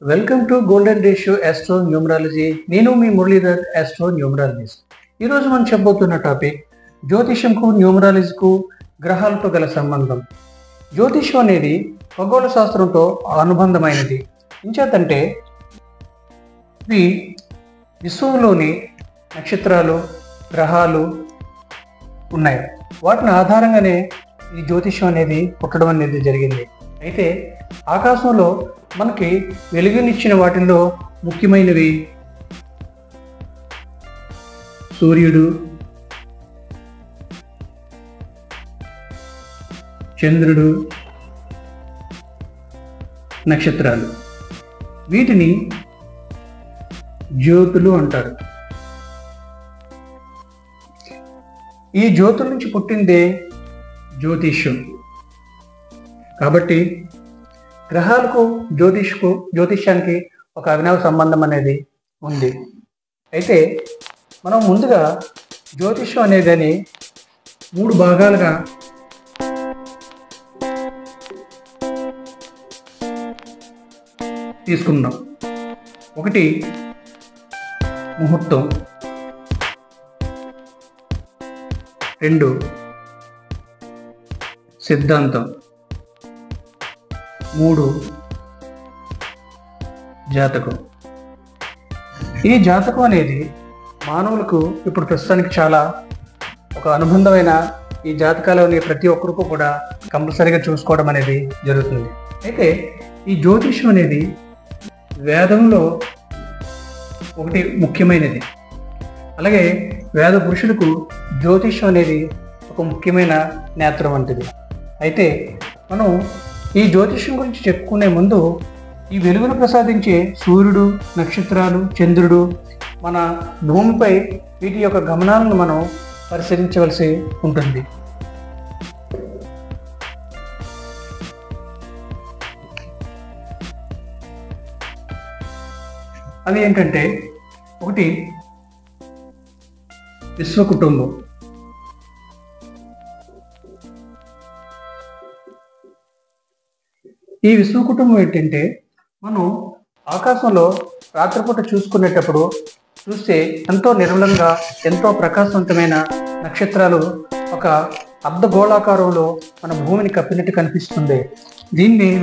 Welcome to golden ratio astro numerology. నేను మీ Muralidhar, astro numerologist. ఈరోజు మనం చెప్పబోతున్న టాపిక్ జ్యోతిషంకు న్యూమరాలజీకు గ్రహాలతో గల సంబంధం. జ్యోతిషం అనేది ఖగోళ శాస్త్రంతో అనుబంధమైనది. ఇంచేతంటే ఇవి విశ్వంలోని నక్షత్రాలు, గ్రహాలు ఉన్నాయి. వాటిని ఆధారంగానే ఈ జ్యోతిషం అనేది పుట్టడం అనేది జరిగింది. అయితే ఆకాశంలో మనకి వెలుగునిచ్చిన వాటిల్లో ముఖ్యమైనవి సూర్యుడు, చంద్రుడు, నక్షత్రాలు. వీటిని జ్యోతులు అంటారు. ఈ జ్యోతుల నుంచి పుట్టిందే జ్యోతిష్యం. కాబట్టి గ్రహాలకు జ్యోతిష్యానికి ఒక అవినావ సంబంధం అనేది ఉంది. అయితే మనం ముందుగా జ్యోతిష్యం అనేదని 3 భాగాలుగా తీసుకుందాం. ఒకటి ముహూర్తం, 2 సిద్ధాంతం, 3 జాతకం. ఈ జాతకం అనేది మానవులకు ఇప్పుడు ప్రస్తుతానికి చాలా ఒక అనుబంధమైన ఈ జాతకాలని ప్రతి ఒక్కరికి కూడా కంపల్సరీగా చూసుకోవడం అనేది జరుగుతుంది. అయితే ఈ జ్యోతిష్యం అనేది వేదంలో ఒకటి ముఖ్యమైనది. అలాగే వేద పురుషులకు జ్యోతిష్యం అనేది ఒక ముఖ్యమైన నేత్రం వంటిది. అయితే మనం ఈ జ్యోతిష్యం గురించి చెప్పుకునే ముందు ఈ వెలుగును ప్రసాదించే సూర్యుడు, నక్షత్రాలు, చంద్రుడు, మన భూమిపై వీటి యొక్క గమనాలను మనం పరిశీలించవలసి ఉంటుంది. అవి ఏంటంటే, ఒకటి విశ్వకుటుంబం. ఈ విశ్వకుటుంబం ఏంటంటే, మనం ఆకాశంలో రాత్రిపూట చూసుకునేటప్పుడు చూస్తే ఎంతో నిర్మలంగా, ఎంతో ప్రకాశవంతమైన నక్షత్రాలు ఒక అర్ధగోళాకారంలో మన భూమిని కప్పినట్టు కనిపిస్తుంది.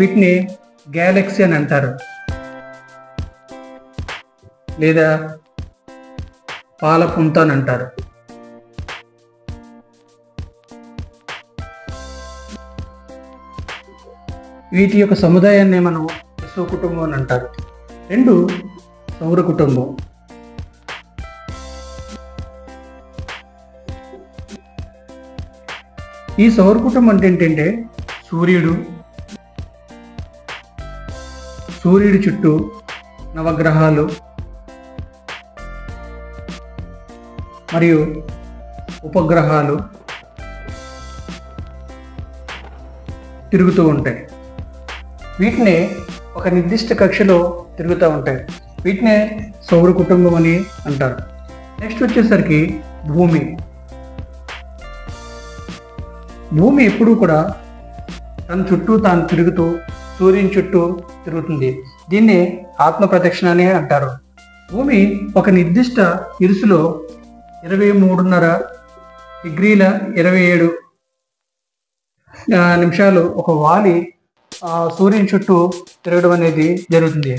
వీటిని గ్యాలక్సీ అని అంటారు, లేదా పాలపుంత అని అంటారు. వీటి యొక్క సముదాయాన్ని మనం విశ్వ కుటుంబం అని అంటారు. 2 సౌర కుటుంబం. ఈ సౌర కుటుంబం అంటే ఏంటంటే, సూర్యుడి చుట్టూ నవగ్రహాలు మరియు ఉపగ్రహాలు తిరుగుతూ ఉంటాయి. వీటినే ఒక నిర్దిష్ట కక్షలో తిరుగుతూ ఉంటాయి. వీటినే సౌర కుటుంబం అని అంటారు. నెక్స్ట్ వచ్చేసరికి భూమి ఎప్పుడూ కూడా తన చుట్టూ తాను తిరుగుతూ సూర్యుని చుట్టూ తిరుగుతుంది. దీన్ని ఆత్మ ప్రదక్షిణ అని అంటారు. భూమి ఒక నిర్దిష్ట ఇరుసులో 23.5 డిగ్రీల 27 నిమిషాలు ఒక వాలి సూర్యుని చుట్టూ తిరగడం అనేది జరుగుతుంది.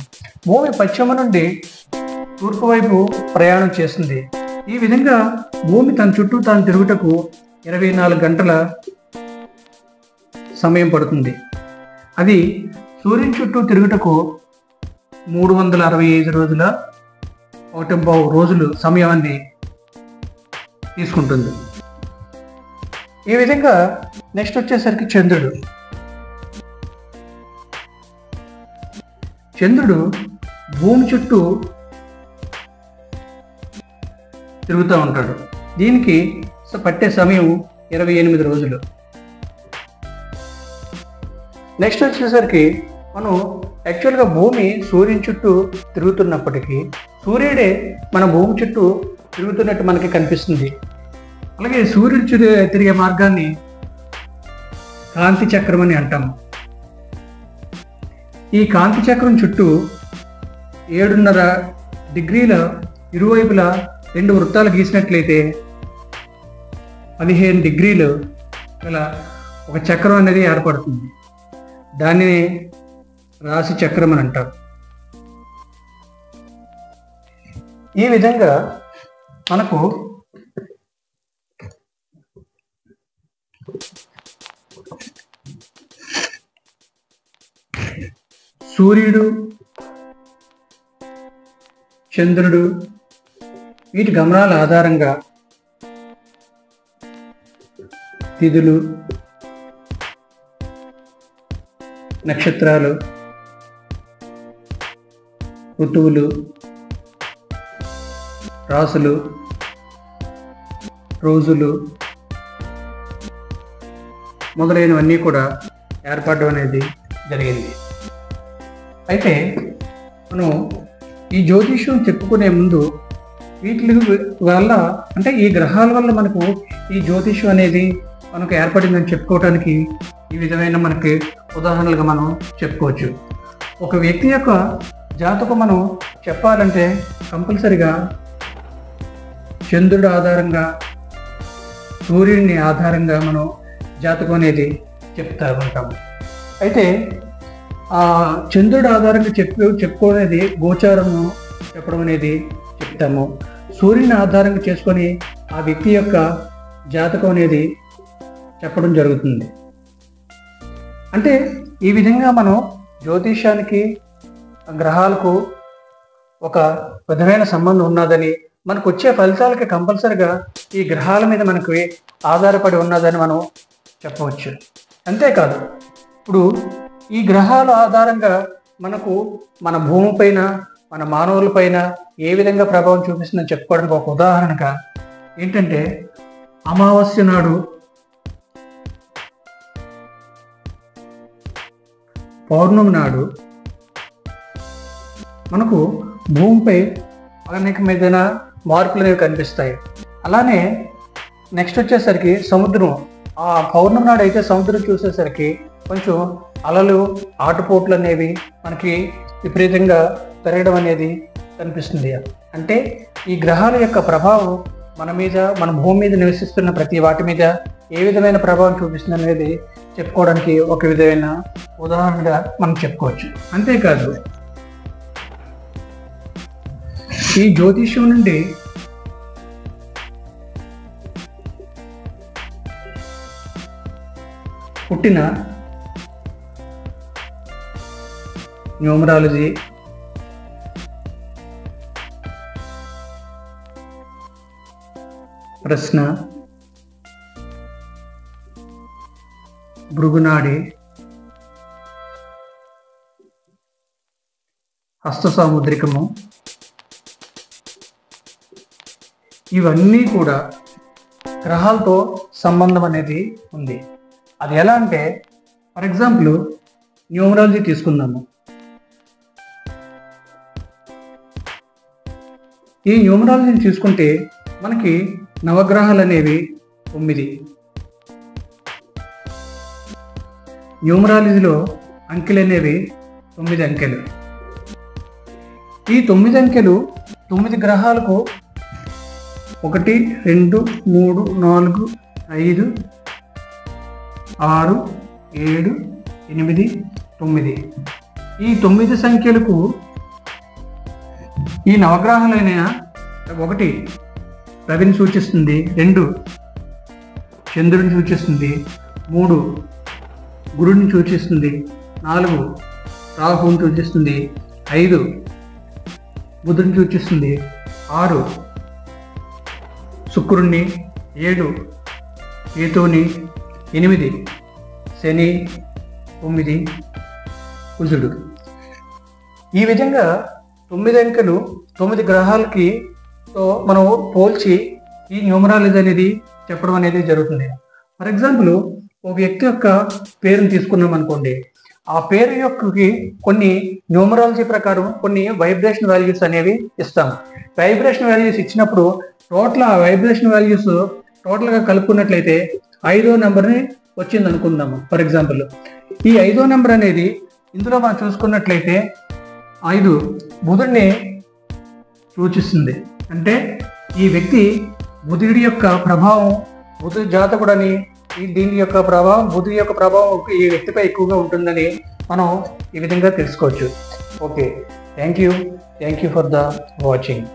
భూమి పశ్చిమ నుండి తూర్పు వైపు ప్రయాణం చేస్తుంది. ఈ విధంగా భూమి తన చుట్టూ తాను తిరుగుటకు 24 గంటల సమయం పడుతుంది. అది సూర్యుని చుట్టూ తిరుగుటకు 365 రోజుల 1.5 రోజులు సమయాన్ని తీసుకుంటుంది. ఈ విధంగా నెక్స్ట్ వచ్చేసరికి చంద్రుడు భూమి చుట్టూ తిరుగుతూ ఉంటాడు. దీనికి పట్టే సమయం 28 రోజులు. నెక్స్ట్ వచ్చేసరికి మనం యాక్చువల్గా భూమి సూర్యుని చుట్టూ తిరుగుతున్నప్పటికీ సూర్యుడే మన భూమి చుట్టూ తిరుగుతున్నట్టు మనకి కనిపిస్తుంది. అలాగే సూర్యుడు తిరిగే మార్గాన్ని కాంతి చక్రం అని అంటాము. ఈ కాంతి చక్రం చుట్టూ 7.5 డిగ్రీల ఇరువైపులా 2 వృత్తాలు గీసినట్లయితే 15 డిగ్రీలు గల ఒక చక్రం అనేది ఏర్పడుతుంది. దానిని రాశి చక్రం అని అంటారు. ఈ విధంగా మనకు సూర్యుడు, చంద్రుడు వీటి గమనాల ఆధారంగా తిథులు, నక్షత్రాలు, ఋతువులు, రాసులు, రోజులు మొదలైనవన్నీ కూడా ఏర్పడడం అనేది జరిగింది. అయితే మనం ఈ జ్యోతిష్యం చెప్పుకునే ముందు వీటి వల్ల అంటే ఈ గ్రహాల వల్ల మనకు ఈ జ్యోతిష్యం అనేది మనకు ఏర్పడిందని చెప్పుకోవడానికి ఈ విధమైన మనకి ఉదాహరణలుగా మనం చెప్పుకోవచ్చు. ఒక వ్యక్తి యొక్క జాతకం మనం చెప్పాలంటే కంపల్సరిగా చంద్రుడి ఆధారంగా, సూర్యుడిని ఆధారంగా మనం జాతకం అనేది చెప్తా ఉంటాము. అయితే ఆ చంద్రుడి ఆధారంగా చెప్పుకోనేది గోచారము చెప్పడం అనేది చెప్తాము. సూర్యుని ఆధారంగా చేసుకొని ఆ వ్యక్తి యొక్క జాతకం అనేది చెప్పడం జరుగుతుంది. అంటే ఈ విధంగా మనం జ్యోతిష్యానికి, గ్రహాలకు ఒక విధమైన సంబంధం ఉన్నదని, మనకు వచ్చే ఫలితాలకి కంపల్సరిగా ఈ గ్రహాల మీద మనకి ఆధారపడి ఉన్నదని మనం చెప్పవచ్చు. అంతేకాదు, ఇప్పుడు ఈ గ్రహాల ఆధారంగా మనకు మన భూమిపైన, మన మానవులపైన ఏ విధంగా ప్రభావం చూపిస్తుందని చెప్పుకోవడానికి ఒక ఉదాహరణగా ఏంటంటే, అమావాస్య నాడు, పౌర్ణమి నాడు మనకు భూమిపై అనేకమైన మార్పులు అనేవి కనిపిస్తాయి. అలానే నెక్స్ట్ వచ్చేసరికి సముద్రం, ఆ పౌర్ణమి నాడు అయితే సముద్రం చూసేసరికి కొంచెం అలలు, ఆటుపోట్లు అనేవి మనకి విపరీతంగా పెరగడం అనేది కనిపిస్తుంది. అంటే ఈ గ్రహాల యొక్క ప్రభావం మన మీద, మన భూమి మీద నివసిస్తున్న ప్రతి వాటి మీద ఏ విధమైన ప్రభావం చూపిస్తుంది అనేది చెప్పుకోవడానికి ఒక విధమైన ఉదాహరణగా మనం చెప్పుకోవచ్చు. అంతేకాదు, ఈ జ్యోతిష్యం నుండి పుట్టిన న్యూమరాలజీ, ప్రశ్న, భృగునాడి, హస్త సాముద్రికము ఇవన్నీ కూడా గ్రహాలతో సంబంధం అనేది ఉంది. అది ఎలా అంటే, ఫర్ ఎగ్జాంపుల్ న్యూమరాలజీ తీసుకుందాము. ఈ న్యూమరాలజీని తీసుకుంటే మనకి నవగ్రహాలు అనేవి 9. న్యూమరాలజీలో అంకెలు అనేవి 9 అంకెలు. ఈ 9 అంకెలు 9 గ్రహాలకు 1, 2, 3, 4, 5, 6, 7, 8, 9 ఈ 9 సంఖ్యలకు ఈ నవగ్రహాలైన 1 రవిని సూచిస్తుంది, 2 చంద్రుడిని సూచిస్తుంది, 3 గురుడిని సూచిస్తుంది, 4 రాహువుని సూచిస్తుంది, 5 బుధుడిని సూచిస్తుంది, 6 శుక్రుడిని, 7 కేతువుని, 8 శని, 9 కుజుడు. ఈ విధంగా 9 అంకెలు 9 గ్రహాలకి మనం పోల్చి ఈ న్యూమరాలజీ అనేది చెప్పడం అనేది జరుగుతుంది. ఫర్ ఎగ్జాంపుల్, ఒక వ్యక్తి యొక్క పేరుని తీసుకున్నాం అనుకోండి. ఆ పేరు యొక్క కొన్ని న్యూమరాలజీ ప్రకారం కొన్ని వైబ్రేషన్ వాల్యూస్ అనేవి ఇస్తాం. వైబ్రేషన్ వాల్యూస్ ఇచ్చినప్పుడు టోటల్ ఆ వైబ్రేషన్ వాల్యూస్ టోటల్గా కలుపుకున్నట్లయితే 5వ నెంబర్ని వచ్చింది అనుకుందాము. ఫర్ ఎగ్జాంపుల్, ఈ 5వ నెంబర్ అనేది ఇందులో మనం చూసుకున్నట్లయితే 5 బుధుడిని సూచిస్తుంది. అంటే ఈ వ్యక్తి బుధుడి యొక్క ప్రభావం, బుధుడి జాతకుడని, దీని యొక్క ప్రభావం, బుధుడి యొక్క ప్రభావం ఈ వ్యక్తిపై ఎక్కువగా ఉంటుందని మనం ఈ విధంగా తెలుసుకోవచ్చు. Okay, thank you for the watching.